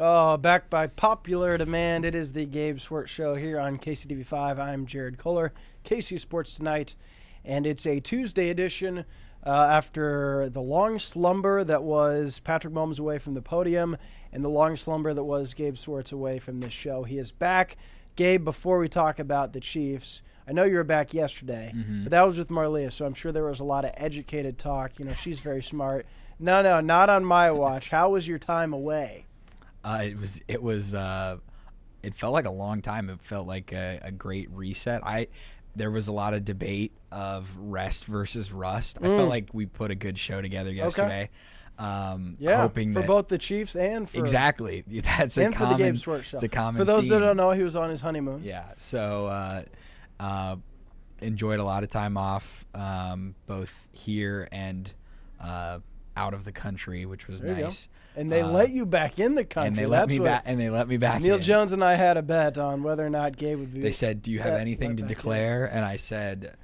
Oh, back by popular demand, it is the Gabe Swartz Show here on KCTV5. I'm Jared Koller, KC Sports Tonight, and it's a Tuesday edition after the long slumber that was Patrick Mahomes away from the podium and the long slumber that was Gabe Swartz away from this show. He is back. Gabe, before we talk about the Chiefs, I know you were back yesterday, but that was with Marlia, so I'm sure there was a lot of educated talk. You know, she's very smart. No, not on my watch. How was your time away? It felt like a long time. It felt like a great reset. There was a lot of debate of rest versus rust. I felt like we put a good show together yesterday. Okay. Hoping for that, both the Chiefs and for exactly. That's and a for common, the Gabe Swartz Show. It's a common for those theme. that don't know, he was on his honeymoon. Yeah. So enjoyed a lot of time off, both here and out of the country, which was nice. And they let you back in the country. And they let me back. Neil in. Jones and I had a bet on whether or not Gabe would be. They said, "Do you have anything to declare?" And I said,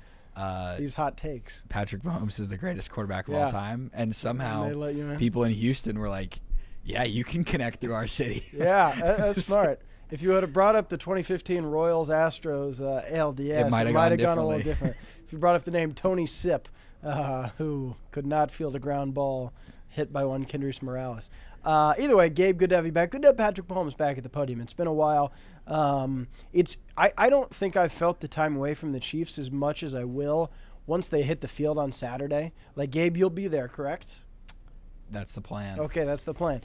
"These hot takes. Patrick Mahomes is the greatest quarterback of all time." And somehow and people in Houston were like, "Yeah, you can connect through our city." Yeah, that's smart. If you would have brought up the 2015 Royals-Astros ALDS, it might have gone a little different. If you brought up the name Tony Sipp, who could not field a ground ball hit by one Kendrys Morales. Either way, Gabe, good to have you back. Good to have Patrick Mahomes back at the podium. It's been a while. I don't think I've felt the time away from the Chiefs as much as I will once they hit the field on Saturday. Like, Gabe, you'll be there, correct? That's the plan. Okay, that's the plan.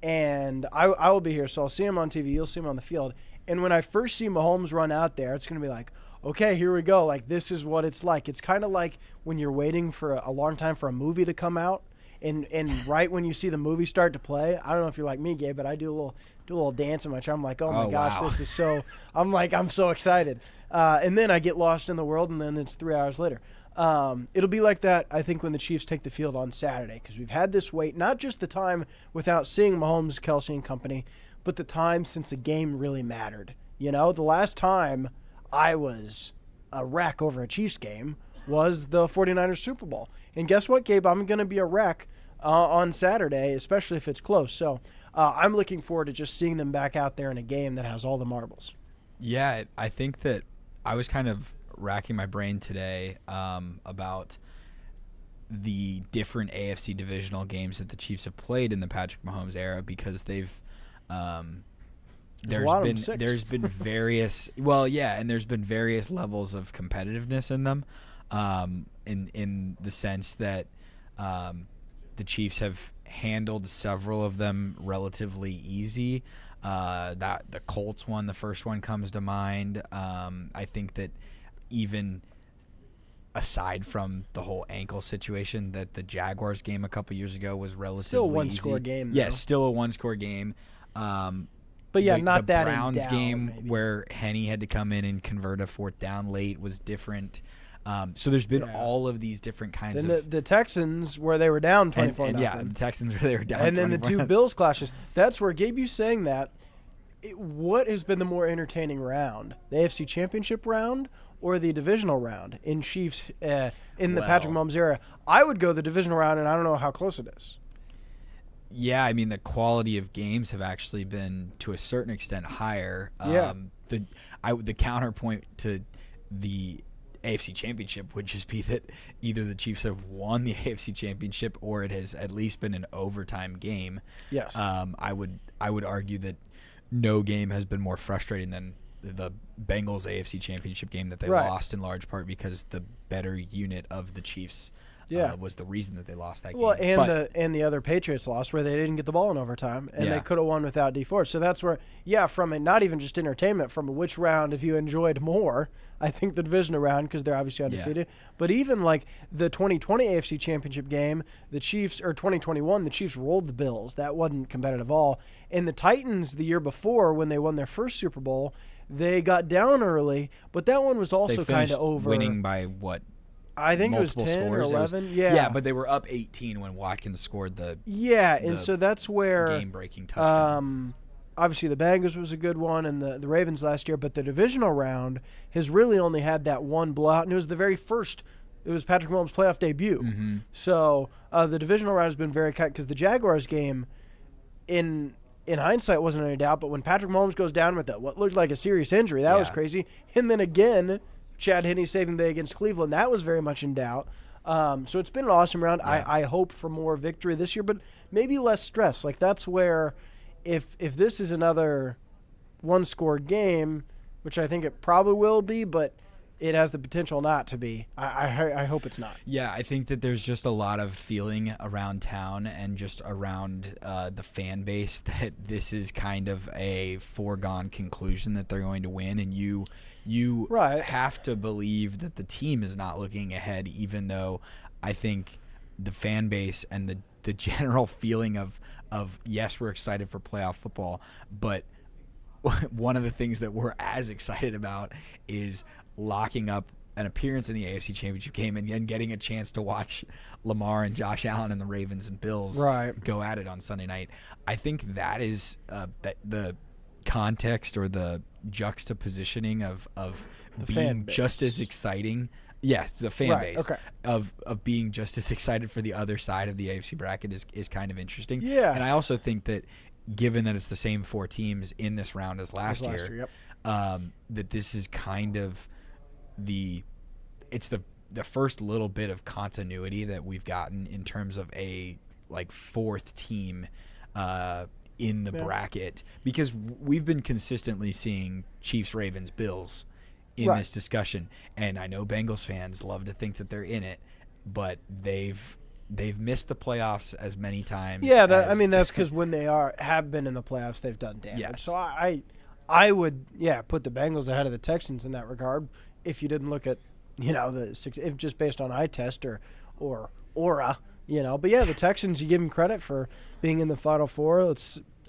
And I will be here, so I'll see him on TV. You'll see him on the field. And when I first see Mahomes run out there, it's going to be like, okay, here we go. Like, this is what it's like. It's kind of like when you're waiting for a long time for a movie to come out, and right when you see the movie start to play, I don't know if you're like me, Gabe, but I do a little dance in my chair. I'm like, oh my gosh, wow. This is so. I'm so excited. And then I get lost in the world, and then it's 3 hours later. It'll be like that, I think, when the Chiefs take the field on Saturday, because we've had this wait, not just the time without seeing Mahomes, Kelsey, and company, but the time since the game really mattered. You know, the last time I was a wreck over a Chiefs game was the 49ers Super Bowl. And guess what, Gabe? I'm going to be a wreck on Saturday, especially if it's close. So I'm looking forward to just seeing them back out there in a game that has all the marbles. Yeah, I think that I was kind of racking my brain today about the different AFC divisional games that the Chiefs have played in the Patrick Mahomes era, because they've there's been various and there's been various levels of competitiveness in them, in the sense that the Chiefs have handled several of them relatively easy. That the Colts one, the first one, comes to mind. I think that even aside from the whole ankle situation, that the Jaguars game a couple years ago was relatively still a easy. one-score game. Yeah, still a one-score game. But yeah, not the that Browns game maybe. where Henny had to come in and convert a fourth down late was different. So there's been all of these different kinds of the Texans where they were down 24-0. Yeah, the Texans where they were down. And then the 24-0. two Bills clashes. That's where, Gabe, you saying that. What has been the more entertaining round, the AFC Championship round or the divisional round in Chiefs in the Patrick Mahomes era? I would go the divisional round, and I don't know how close it is. Yeah, I mean, the quality of games have actually been, to a certain extent, higher. The counterpoint to the AFC Championship would just be that either the Chiefs have won the AFC Championship or it has at least been an overtime game. Yes. I would argue that no game has been more frustrating than the Bengals AFC Championship game that they lost, in large part because the better unit of the Chiefs was the reason that they lost that game. Well, and the other Patriots lost where they didn't get the ball in overtime, and they could have won without D Ford. So that's where, from a, not even just entertainment, from a which round have you enjoyed more, I think the divisional round, because they're obviously undefeated. But even like the 2020 AFC Championship game, the Chiefs, or 2021, the Chiefs rolled the Bills. That wasn't competitive at all. And the Titans the year before, when they won their first Super Bowl, they got down early, but that one was also kind of over. Winning by what? I think multiple it was 10 scores. or 11. Yeah, but they were up 18 when Watkins scored the and so that's where game-breaking touchdown. Obviously, the Bengals was a good one, and the Ravens last year. But the divisional round has really only had that one blowout, and it was the very first. It was Patrick Mahomes' playoff debut. Mm-hmm. So the divisional round has been very cut because the Jaguars game, in in hindsight, wasn't any doubt. But when Patrick Mahomes goes down with what looked like a serious injury, that was crazy. And then again, Chad Henne saving the day against Cleveland, that was very much in doubt. So it's been an awesome round. Yeah. I hope for more victory this year, but maybe less stress. Like, that's where if this is another one-score game, which I think it probably will be, but it has the potential not to be. I hope it's not. Yeah, I think that there's just a lot of feeling around town and just around the fan base that this is kind of a foregone conclusion that they're going to win, and you have to believe that the team is not looking ahead, even though I think the fan base and the general feeling of yes, we're excited for playoff football, but one of the things that we're as excited about is locking up an appearance in the AFC Championship game and then getting a chance to watch Lamar and Josh Allen and the Ravens and Bills go at it on Sunday night. I think that is that the context or the juxtapositioning of being just as exciting. Yes, the fan base of being just as excited for the other side of the AFC bracket is kind of interesting. Yeah. And I also think that given that it's the same 4 teams in this round as last year, that this is kind of it's the first little bit of continuity that we've gotten in terms of a like 4th team in the bracket, because we've been consistently seeing Chiefs, Ravens, Bills in this discussion, and I know Bengals fans love to think that they're in it, but they've missed the playoffs as many times. Yeah, that's because when they have been in the playoffs, they've done damage. Yes. So I would put the Bengals ahead of the Texans in that regard. If you didn't look at if just based on eye test or aura, but yeah, the Texans, you give them credit for being in the Final Four.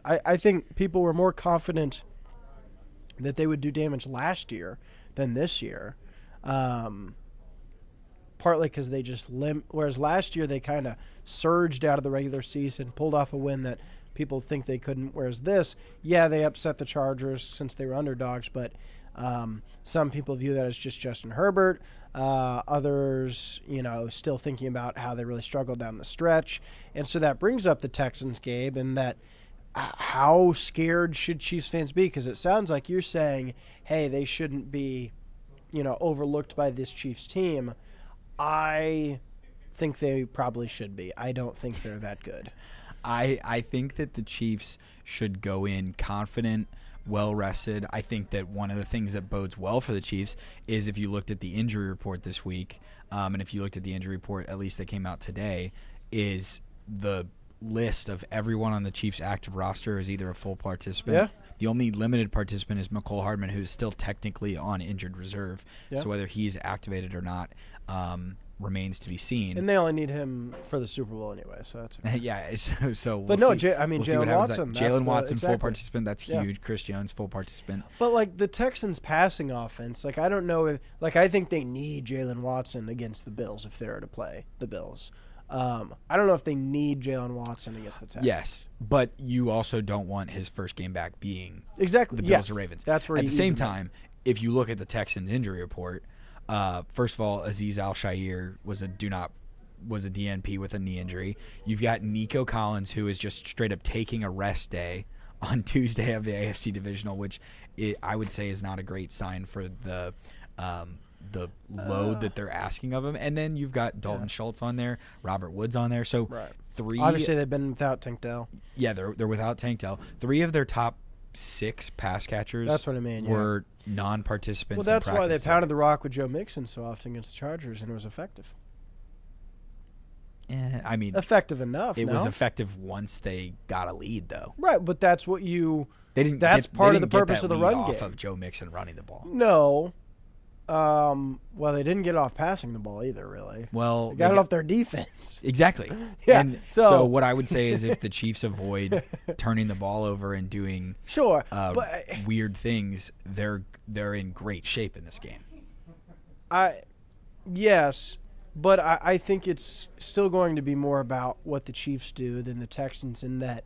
I think people were more confident that they would do damage last year than this year. Partly because they just whereas last year they kind of surged out of the regular season, pulled off a win that people think they couldn't. Whereas this, they upset the Chargers since they were underdogs, but some people view that as just Justin Herbert. Others, still thinking about how they really struggled down the stretch. And so that brings up the Texans, Gabe, and that how scared should Chiefs fans be? Because it sounds like you're saying, hey, they shouldn't be, overlooked by this Chiefs team. I think they probably should be. I don't think they're that good. I think that the Chiefs should go in confident, well-rested. I think that one of the things that bodes well for the Chiefs is if you looked at the injury report this week, and if you looked at the injury report, at least that came out today, is the list of everyone on the Chiefs' active roster is either a full participant. Yeah. The only limited participant is McCole Hardman, who's still technically on injured reserve. Yeah. So whether he's activated or not remains to be seen. And they only need him for the Super Bowl anyway, so that's okay. Yeah. So but we'll no, see. Jalen Watson. Jalen Watson, full participant. That's huge. Chris Jones, full participant. But like the Texans' passing offense, I don't know if I think they need Jalen Watson against the Bills if they're to play the Bills. I don't know if they need Jalen Watson against the Texans. Yes, but you also don't want his first game back being exactly the Bills or Ravens. That's where at the same time, if you look at the Texans injury report, first of all, Azeez Al-Shaair was a DNP with a knee injury. You've got Nico Collins, who is just straight up taking a rest day on Tuesday of the AFC Divisional, which I would say is not a great sign for the load that they're asking of him. And then you've got Dalton Schultz on there, Robert Woods on there. So three. Obviously, they've been without Tank Dell. Yeah, they're without Tank Dell. 3 of their top 6 pass catchers. That's what I mean. Were non-participants. Well, that's why they pounded the rock with Joe Mixon so often against the Chargers, and it was effective. I mean, effective enough. It was effective once they got a lead, though. Right, but that's what you. They didn't. That's part of the purpose of the run game. Off of Joe Mixon running the ball. No. Well, they didn't get off passing the ball either, really. Well, they got it off their defense. Exactly. Yeah. And so what I would say is if the Chiefs avoid turning the ball over and doing weird things, they're in great shape in this game. Yes, but I think it's still going to be more about what the Chiefs do than the Texans, in that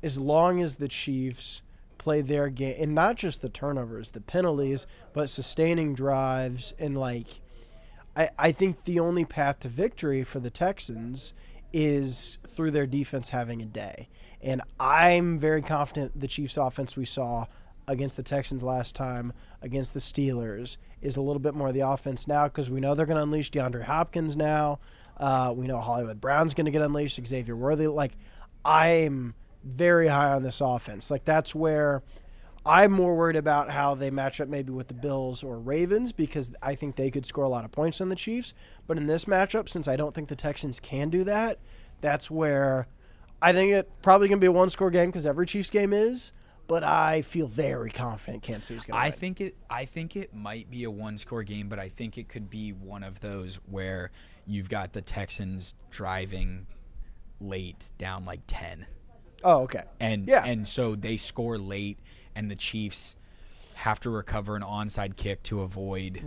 as long as the Chiefs play their game, and not just the turnovers, the penalties, but sustaining drives, and I think the only path to victory for the Texans is through their defense having a day. And I'm very confident the Chiefs' offense we saw against the Texans last time, against the Steelers, is a little bit more of the offense now because we know they're going to unleash DeAndre Hopkins now. We know Hollywood Brown's going to get unleashed, Xavier Worthy. Like, I'm very high on this offense. Like, that's where I'm more worried about how they match up maybe with the Bills or Ravens because I think they could score a lot of points on the Chiefs. But in this matchup, since I don't think the Texans can do that, that's where I think it probably going to be a one-score game because every Chiefs game is. But I feel very confident Kansas City's going to win. I think it might be a one-score game, but I think it could be one of those where you've got the Texans driving late down like 10. Oh, okay. And so they score late, and the Chiefs have to recover an onside kick to avoid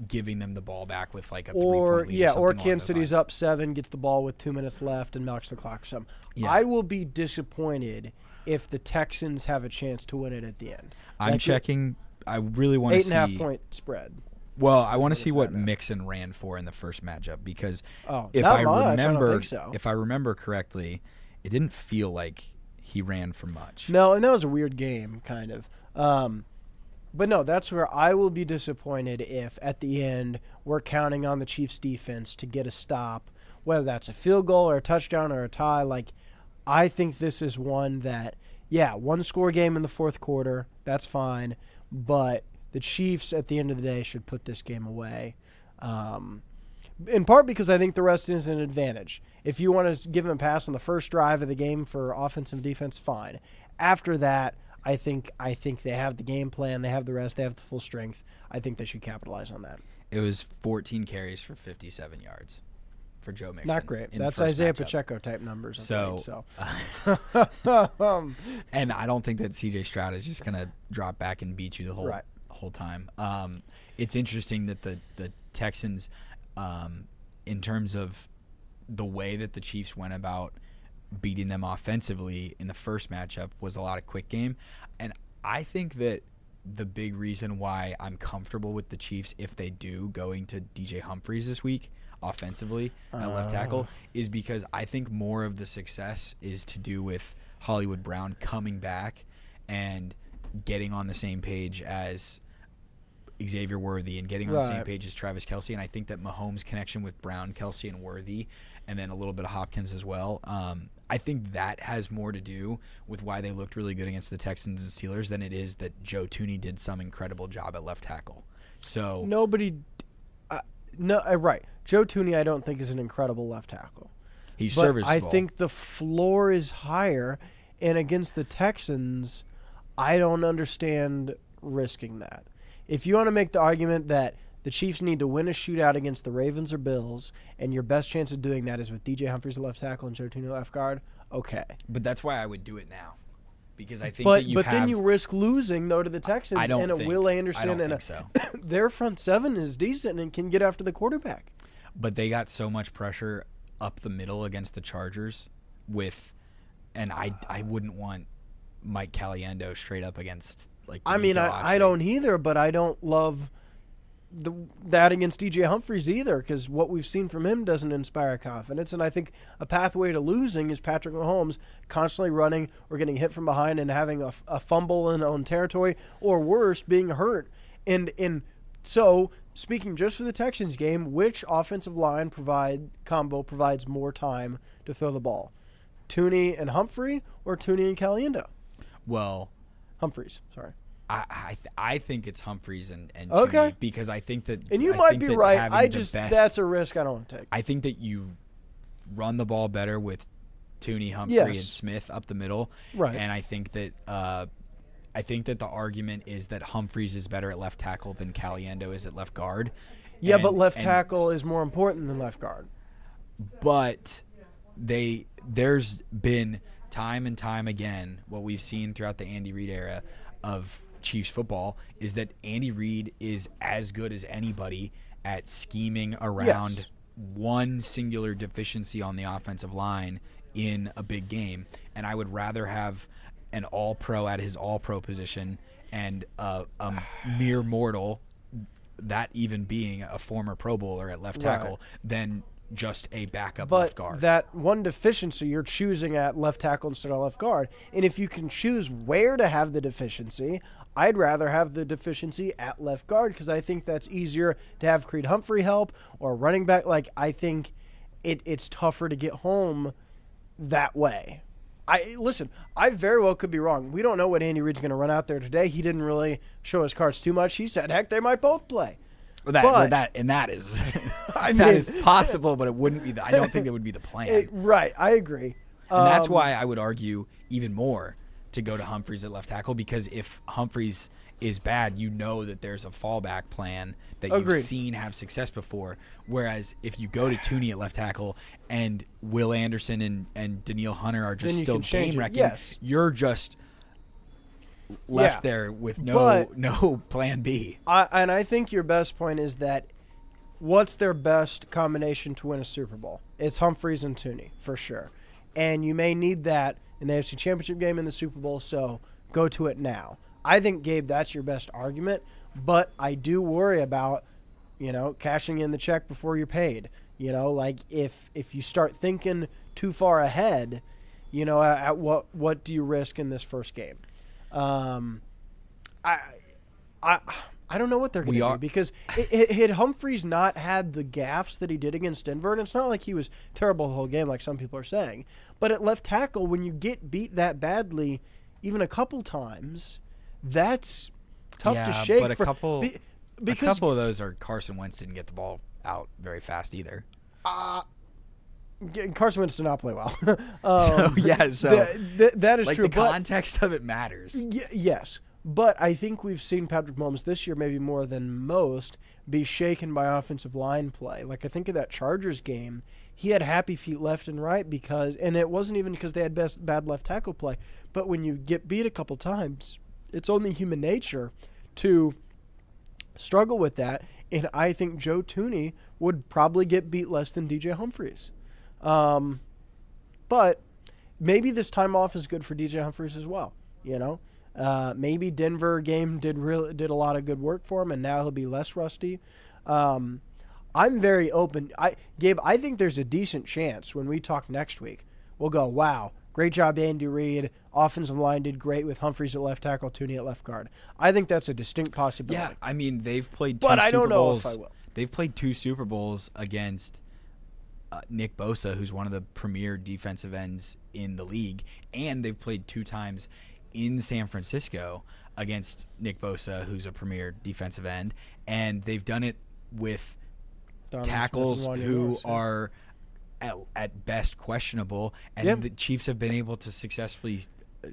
giving them the ball back with like a 3-point lead. Or Kansas City's up 7, gets the ball with 2 minutes left, and milks the clock or something. Yeah. I will be disappointed if the Texans have a chance to win it at the end. I'm checking. I really want to see 8.5 point spread. Well, I want to see what Mixon ran for in the first matchup because if I remember correctly, it didn't feel like he ran for much. No, and that was a weird game, kind of. But no, that's where I will be disappointed if at the end we're counting on the Chiefs' defense to get a stop, whether that's a field goal or a touchdown or a tie. Like, I think this is one that, one-score game in the fourth quarter, that's fine, but the Chiefs at the end of the day should put this game away. In part because I think the rest is an advantage. If you want to give them a pass on the first drive of the game for offense and defense, fine. After that, I think they have the game plan, they have the rest, they have the full strength. I think they should capitalize on that. It was 14 carries for 57 yards for Joe Mixon. Not great. That's Isaiah Pacheco type numbers. So. And I don't think that C.J. Stroud is just going to drop back and beat you the whole time. It's interesting that the Texans, in terms of the way that the Chiefs went about beating them offensively in the first matchup, was a lot of quick game. And I think that the big reason why I'm comfortable with the Chiefs if they do going to DJ Humphries this week offensively at left tackle is because I think more of the success is to do with Hollywood Brown coming back and getting on the same page as Xavier Worthy and getting on the same page as Travis Kelce. And I think that Mahomes' connection with Brown, Kelce, and Worthy, and then a little bit of Hopkins as well, I think that has more to do with why they looked really good against the Texans and Steelers than it is that Joe Thuney did some incredible job at left tackle. So Joe Thuney, I don't think is an incredible left tackle. He's serviceable. I think the floor is higher, and against the Texans, I don't understand risking that. If you want to make the argument that the Chiefs need to win a shootout against the Ravens or Bills, and your best chance of doing that is with DJ Humphries at left tackle and Joe Thuney left guard, okay. But that's why I would do it now. Because I think then you risk losing, though, to the Texans Will Anderson and their front seven is decent and can get after the quarterback. But they got so much pressure up the middle against the Chargers and I wouldn't want Mike Caliendo straight up against I don't either, but I don't love that against DJ Humphries either because what we've seen from him doesn't inspire confidence. And I think a pathway to losing is Patrick Mahomes constantly running or getting hit from behind and having a fumble in own territory or worse, being hurt. And so speaking just for the Texans game, which offensive line provides more time to throw the ball? Thuney and Humphrey or Thuney and Caliendo? Well, Humphries, sorry. I think it's Humphries and okay. Thuney because I think that and you might be right. That's a risk I don't want to take. I think that you run the ball better with Thuney, Humphrey, and Smith up the middle. Right. And I think that the argument is that Humphries is better at left tackle than Caliendo is at left guard. Yeah, but left tackle is more important than left guard. But there's been time and time again what we've seen throughout the Andy Reid era of Chiefs football is that Andy Reid is as good as anybody at scheming around one singular deficiency on the offensive line in a big game. And I would rather have an all-pro at his all-pro position and a mere mortal, that even being a former Pro Bowler at left tackle, than just a backup but left guard. that one deficiency you're choosing at left tackle instead of left guard. And if you can choose where to have the deficiency, I'd rather have the deficiency at left guard because I think that's easier to have Creed Humphrey help or running back. Like, I think it's tougher to get home that way. Listen, I very well could be wrong. We don't know what Andy Reid's going to run out there today. He didn't really show his cards too much. He said, heck, they might both play. That is I mean, that is possible, but it wouldn't be. I don't think that would be the plan. Right, I agree. And that's why I would argue even more to go to Humphreys at left tackle, because if Humphreys is bad, you know that there's a fallback plan that you've seen have success before. Whereas if you go to Tooney at left tackle and Will Anderson and Daniil Hunter are just still game wrecking, you're just left there with no plan B. And I think your best point is that what's their best combination to win a Super Bowl? It's Humphreys and Tooney, for sure. And you may need that in the AFC Championship game in the Super Bowl, so go to it now. I think, Gabe, that's your best argument, but I do worry about, cashing in the check before you're paid. Like if you start thinking too far ahead, at what do you risk in this first game? I don't know what they're going to do because had Humphreys not had the gaffes that he did against Denver, and it's not like he was terrible the whole game like some people are saying, but at left tackle, when you get beat that badly, even a couple times, that's tough to shake. But a couple of those are Carson Wentz didn't get the ball out very fast either. Carson Wentz did not play well. That is true. The context of it matters. Yes. But I think we've seen Patrick Mahomes this year, maybe more than most, be shaken by offensive line play. Like, I think of that Chargers game, he had happy feet left and right and it wasn't even because they had bad left tackle play. But when you get beat a couple times, it's only human nature to struggle with that. And I think Joe Tooney would probably get beat less than DJ Humphries. But maybe this time off is good for DJ Humphries as well, Maybe Denver game did a lot of good work for him, and now he'll be less rusty. I'm very open. Gabe, I think there's a decent chance when we talk next week, we'll go, wow, great job, Andy Reid. Offensive line did great with Humphreys at left tackle, Tooney at left guard. I think that's a distinct possibility. Yeah, I mean, they've played two Super Bowls. But I don't know if I will. They've played 2 Super Bowls against Nick Bosa, who's one of the premier defensive ends in the league, and they've played 2 times in San Francisco against Nick Bosa, who's a premier defensive end, and they've done it with tackles who are at best questionable, and the Chiefs have been able to successfully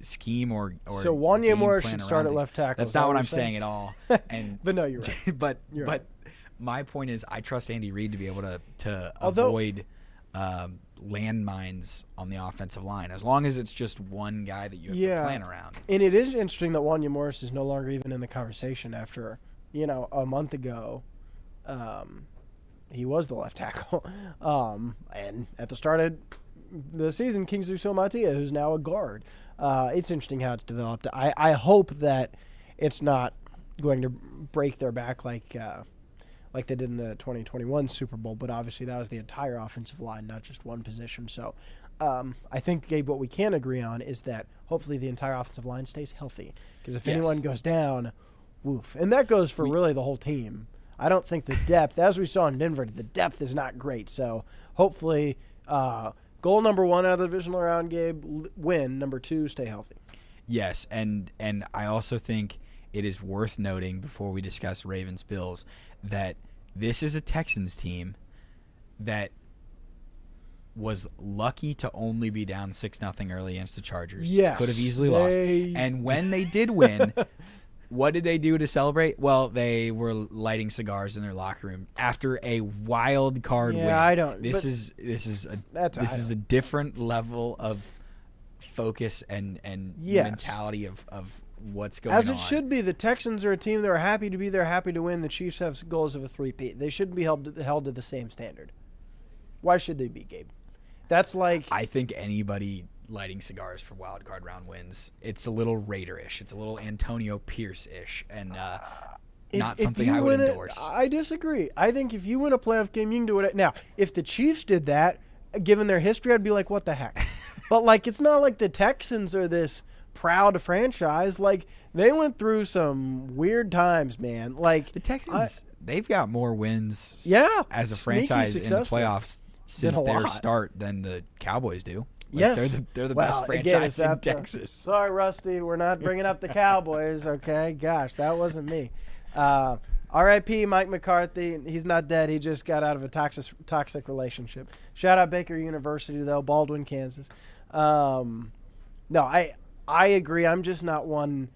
scheme or so Wanya Morris should start at left tackle. That's not what I'm saying at all. And but no, you're right. but my point is, I trust Andy Reid to be able to avoid landmines on the offensive line, as long as it's just one guy that you have to plan around. And it is interesting that Wanya Morris is no longer even in the conversation after, a month ago, he was the left tackle. And at the start of the season, Kingsley Suamataia, who's now a guard. It's interesting how it's developed. I hope that it's not going to break their back like they did in the 2021 Super Bowl, but obviously that was the entire offensive line, not just one position. So I think, Gabe, what we can agree on is that hopefully the entire offensive line stays healthy, because if anyone goes down, woof. And that goes for really the whole team. I don't think the depth, as we saw in Denver, the depth is not great. So hopefully goal number 1 out of the divisional round, Gabe, win. Number 2, stay healthy. Yes, and I also think it is worth noting before we discuss Ravens-Bills that this is a Texans team that was lucky to only be down 6-0 early against the Chargers. Yes. Could have easily lost. And when they did win, what did they do to celebrate? Well, they were lighting cigars in their locker room after a wild card win. I don't. This is a different level of focus and mentality of what's going on. As it should be. The Texans are a team that are happy to be there, happy to win. The Chiefs have goals of a 3-peat. They shouldn't be held to the same standard. Why should they be, Gabe? That's like... I think anybody lighting cigars for wild card round wins. It's a little Raider-ish. It's a little Antonio Pierce-ish. And not something I would endorse. I disagree. I think if you win a playoff game, you can do it. Now, if the Chiefs did that, given their history, I'd be like, what the heck? But, like, it's not like the Texans are this proud franchise. Like, they went through some weird times, man. Like The Texans, they've got more wins as a sneaky franchise in the successful. playoffs since Been a their lot. start than the Cowboys do. Like, Yes. They're the Well, best again, franchise is in that the- Texas. Sorry, Rusty. We're not bringing up the Cowboys, okay? Gosh, that wasn't me. R.I.P. Mike McCarthy. He's not dead. He just got out of a toxic relationship. Shout out Baker University, though, Baldwin, Kansas. No, I agree. I'm just not one.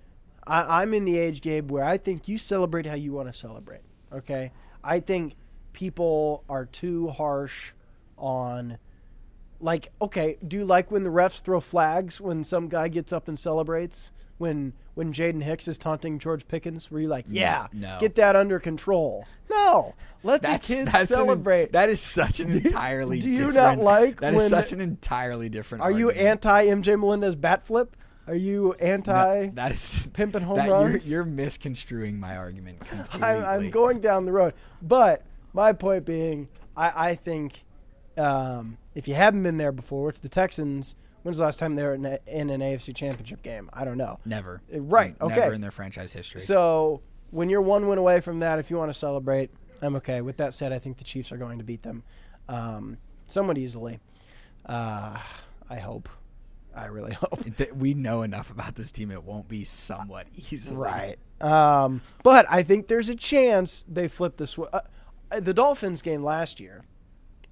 I'm in the age, Gabe, where I think you celebrate how you want to celebrate, okay? I think people are too harsh on, like, okay, do you like when the refs throw flags when some guy gets up and celebrates? When Jaden Hicks is taunting George Pickens, were you like, No. get that under control? No. Let the kids celebrate. That is such an entirely do you different. not like That is when- such an entirely different. Are you argument. anti-MJ Melendez bat flip? Are you anti No, that is pimping home that runs? You're misconstruing my argument completely. I'm going down the road. But my point being, I think if you haven't been there before, it's the Texans. When's the last time they were in an AFC Championship game? I don't know. Never. Right, okay. Never in their franchise history. So when you're one win away from that, if you want to celebrate, I'm okay. With that said, I think the Chiefs are going to beat them somewhat easily. I hope. I really hope. We know enough about this team. It won't be somewhat easily. Right. But I think there's a chance they flip this. The Dolphins game last year,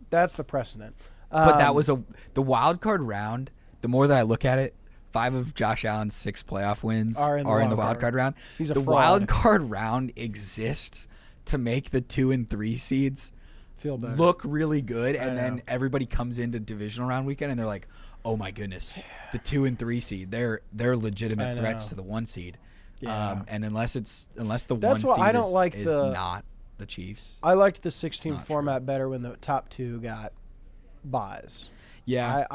that's the precedent. But that was the wild card round. The more that I look at it, 5 of Josh Allen's 6 playoff wins are in the wild card round. He's a the fraud. wild card round exists to make the 2 and 3 seeds Feel better. look really good, and I then know. everybody comes into divisional round weekend and they're like, "Oh my goodness, the 2 and 3 seed, they're legitimate I threats know. to the 1 seed." Yeah. And unless the That's 1 why seed I don't like is the- not the Chiefs. I liked the 16 not format better when the top 2 got buys. Yeah.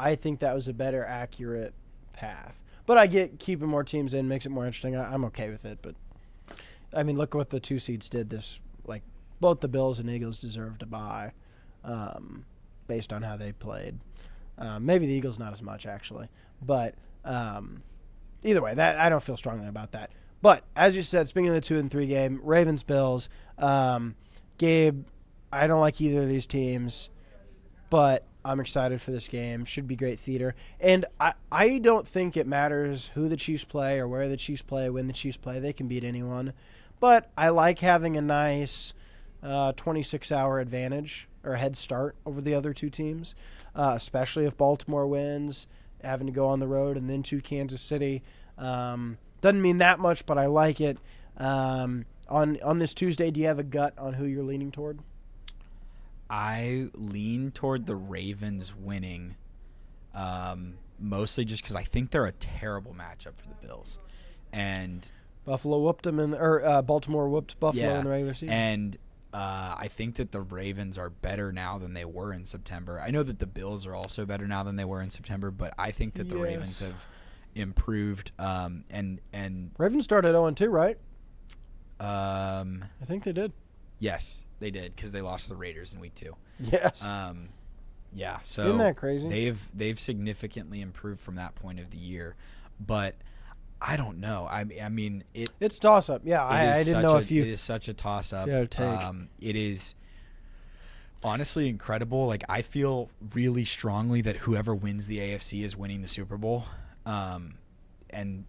I think that was a better accurate path. But I get keeping more teams in makes it more interesting. I'm okay with it. But, I mean, look what the 2 seeds did this. Like, both the Bills and Eagles deserved a bye based on how they played. Maybe the Eagles not as much, actually. But either way, that I don't feel strongly about that. But, as you said, speaking of the 2 and 3 game, Ravens-Bills, Gabe, I don't like either of these teams, but I'm excited for this game. Should be great theater. And I don't think it matters who the Chiefs play or where the Chiefs play, when the Chiefs play. They can beat anyone. But I like having a nice 26-hour advantage or head start over the other 2 teams, especially if Baltimore wins, having to go on the road and then to Kansas City. Doesn't mean that much, but I like it. On this Tuesday, do you have a gut on who you're leaning toward? I lean toward the Ravens winning, mostly just because I think they're a terrible matchup for the Bills, and Buffalo whooped them Baltimore whooped Buffalo in the regular season. And I think that the Ravens are better now than they were in September. I know that the Bills are also better now than they were in September, but I think that the Ravens have improved. And Ravens started 0-2, right? I think they did. Yes, they did because they lost the Raiders in week 2. Yes. Yeah. So Isn't that crazy? They've significantly improved from that point of the year, but I don't know. I mean, it's toss up. Yeah, I didn't know if you. It is such a toss up. Take. It is honestly incredible. Like, I feel really strongly that whoever wins the AFC is winning the Super Bowl. And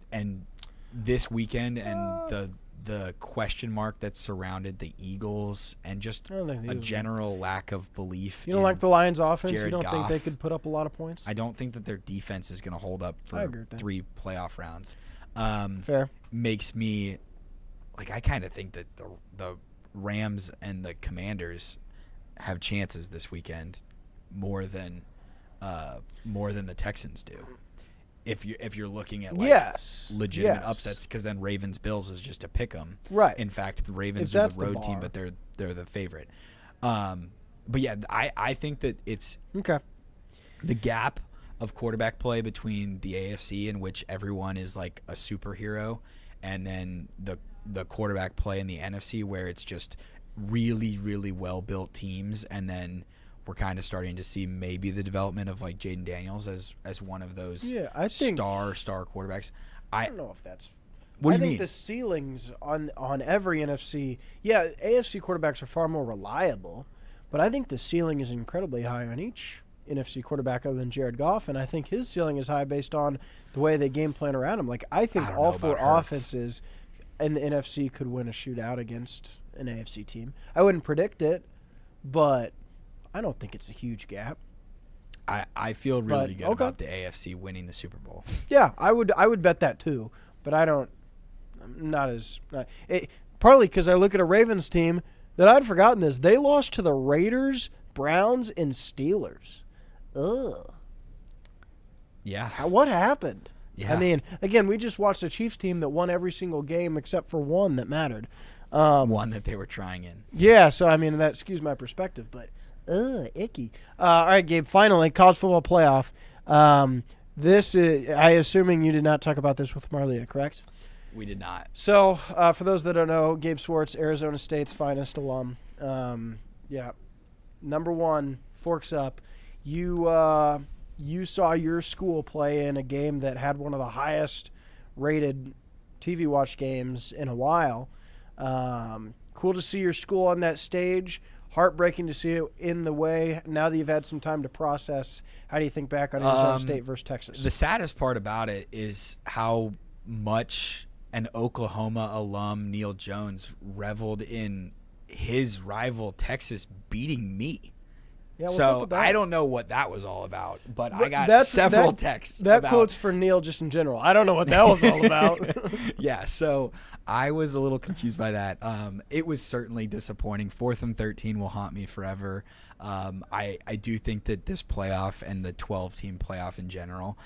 this weekend and the question mark that surrounded the Eagles and just a general lack of belief. You don't like the Lions' offense? Jared You don't think Goff. they could put up a lot of points? I don't think that their defense is going to hold up I agree with for that. 3 playoff rounds. Fair. Makes me like, I kind of think that the Rams and the Commanders have chances this weekend more than the Texans do. If you're looking at legitimate upsets, because then Ravens Bills is just a pick 'em. Right. In fact, the Ravens are the road team, but they're the favorite. But yeah, I think that it's Okay. the gap of quarterback play between the AFC, in which everyone is like a superhero, and then the the quarterback play in the NFC, where it's just really, really well-built teams, and then we're kind of starting to see maybe the development of like Jaden Daniels as one of those I think star quarterbacks. I don't know if that's. What do you I think mean? the ceilings on every NFC. Yeah, AFC quarterbacks are far more reliable, but I think the ceiling is incredibly high on each NFC quarterback other than Jared Goff, and I think his ceiling is high based on the way they game plan around him. Like I think all four offenses in the NFC could win a shootout against an AFC team. I wouldn't predict it, but I don't think it's a huge gap. I feel really good about the AFC winning the Super Bowl. Yeah, I would bet that too, but I don't. I'm not as partly because I look at a Ravens team that I'd forgotten this. They lost to the Raiders, Browns, and Steelers. Ugh. Yeah. What happened? Yeah. I mean, again, we just watched a Chiefs team that won every single game except for one that mattered. One that they were trying in. Yeah, so I mean that skews my perspective, but icky. All right, Gabe. Finally, college football playoff. This is, I assuming you did not talk about this with Marlia, correct? We did not. So, for those that don't know, Gabe Swartz, Arizona State's finest alum. Number one, Forks Up. You saw your school play in a game that had one of the highest rated TV watch games in a while. Cool to see your school on that stage. Heartbreaking to see it in the way. Now that you've had some time to process, how do you think back on Arizona State versus Texas? The saddest part about it is how much an Oklahoma alum, Neil Jones, reveled in his rival Texas beating me. Yeah, so I don't know what that was all about, but I got several texts. That quote's for Neil just in general. I don't know what that was all about. Yeah, so I was a little confused by that. It was certainly disappointing. 4th and 13 will haunt me forever. I do think that this playoff and the 12-team playoff in general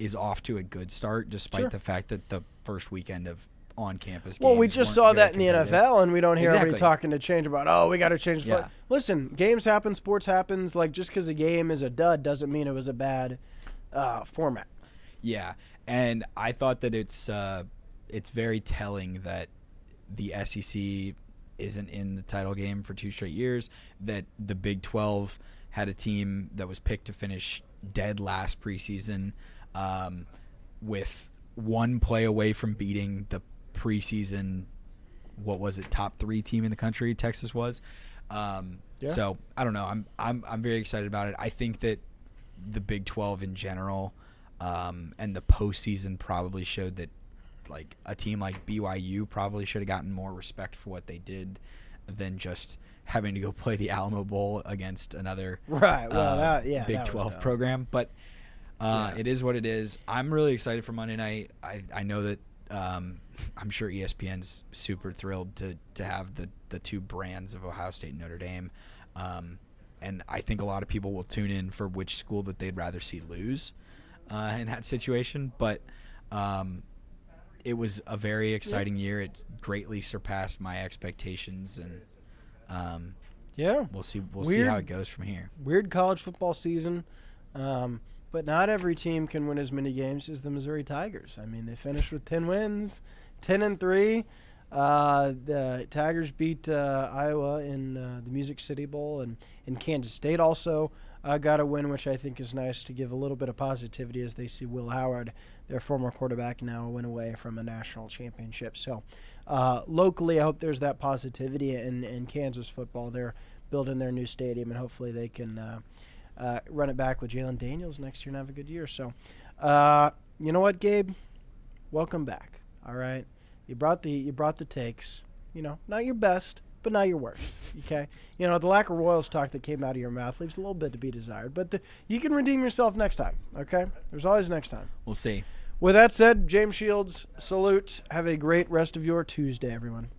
is off to a good start, despite the fact that the first weekend of on-campus games. Well, we just saw that in the NFL, and we don't hear everybody talking to change about, we got to change. Yeah. Listen, games happen, sports happens. Like, just because a game is a dud doesn't mean it was a bad format. Yeah, and I thought that it's very telling that the SEC isn't in the title game for 2 straight years, that the Big 12 had a team that was picked to finish dead last preseason with one play away from beating the preseason, top 3 team in the country, Texas was. So I don't know. I'm very excited about it. I think that the Big 12 in general and the postseason probably showed that like a team like BYU probably should have gotten more respect for what they did than just having to go play the Alamo Bowl against another Big 12 program. But it is what it is. I'm really excited for Monday night. I know that I'm sure ESPN's super thrilled to have the 2 brands of Ohio State and Notre Dame. And I think a lot of people will tune in for which school that they'd rather see lose in that situation. But it was a very exciting year. It greatly surpassed my expectations, and we'll see how it goes from here. Weird college football season. But not every team can win as many games as the Missouri Tigers. I mean, they finished with 10 wins, 10-3. The Tigers beat Iowa in the Music City Bowl, and Kansas State also got a win, which I think is nice to give a little bit of positivity as they see Will Howard, their former quarterback, now win away from a national championship. So locally, I hope there's that positivity in Kansas football. They're building their new stadium, and hopefully they can run it back with Jalen Daniels next year and have a good year. So, you know what, Gabe? Welcome back. All right, you brought the takes. You know, not your best, but not your worst. Okay, you know the lack of Royals talk that came out of your mouth leaves a little bit to be desired, but you can redeem yourself next time. Okay, there's always next time. We'll see. With that said, James Shields, salute. Have a great rest of your Tuesday, everyone.